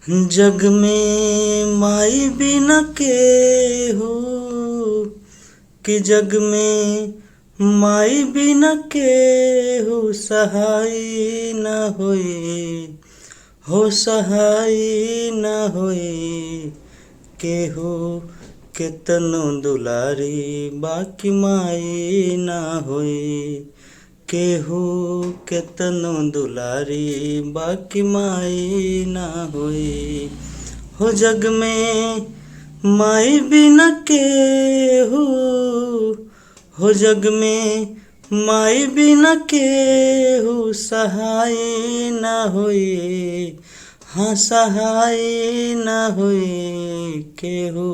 जग में माई बिना केहू कि जग में माई बिना केहू सहाय न होए हो सहाय न होए केहू केतनो दुलारी बाकी माई न होए केहू केतनो दुलारी बाकी माई ना होई हो जग में माई बिना केहू हो जग में माई बिना केहू सहाय ना होई हाँ सहाय ना होई केहू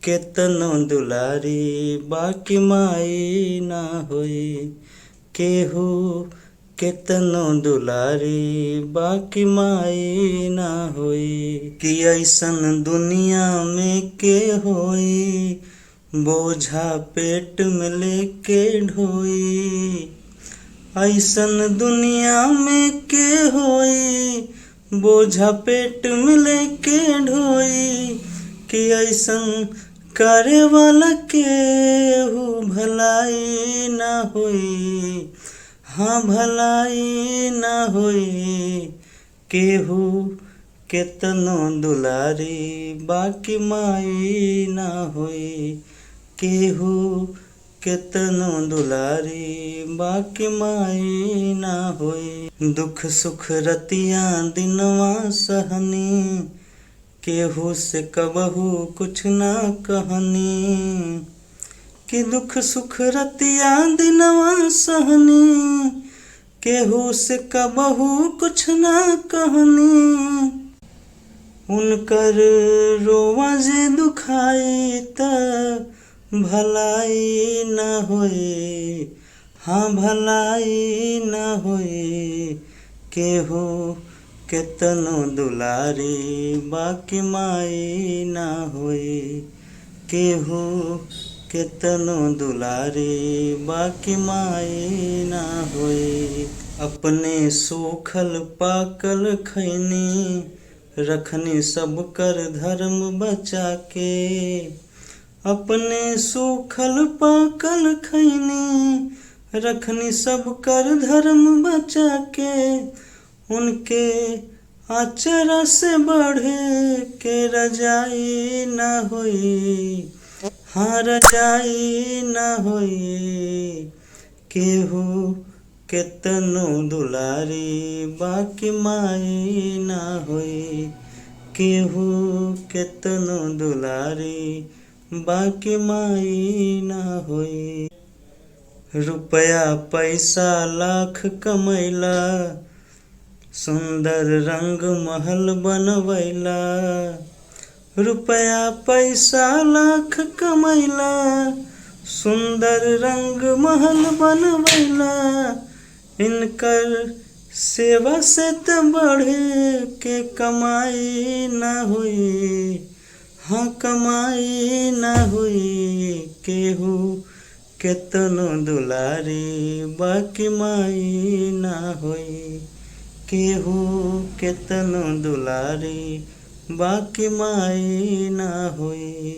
केतनो दुलारी बाकी माई ना होई केहू केतनो दुलारी बाकी माई ना होई कि ऐसन दुनिया में के होई बोझा पेट में लेके ढोई ऐसन दुनिया में के होई बोझा पेट में लेके ढोई कि ऐसन करे वाला केहू भलाई ना होई हाँ भलाई ना होई केहू केतनो दुलारी बाकी माई ना होई केहू केतनो दुलारी बाकी माई ना होई दुख सुख रतिया दिनवा सहनी केहू से कबहू कुछ ना कहनी कि दुख सुख रतिया दिनवा सहनी केहू से कबहू कुछ ना कहनी उनकर रोवा जे दुखाई त भलाई न होए हाँ भलाई न होए केहू केतनो दुलारी बाकी माई ना होई केहू केतनो दुलारी बाकी माई ना होई अपने सूखल पाकल खैनी रखनी सब कर धर्म बचा के अपने सूखल पाकल खैनी रखनी सब कर धर्म बचा के उनके आचरा से बढ़े के रजाई न होई हाँ रजाई न होई केहू केतनो दुलारी बाकी माई ना होई केहू केतनो दुलारी बाकी माई ना होई रुपया पैसा लाख कमैला सुंदर रंग महल बनवैला रुपया पैसा लाख कमैला सुंदर रंग महल बनवैला इनकर सेवा से त बढ़े के कमाई ना हुई हाँ कमाई ना हुई केहू केतनो दुलारी बाकी माई ना होई केहू केतनो दुलारी बाकी माई ना होई।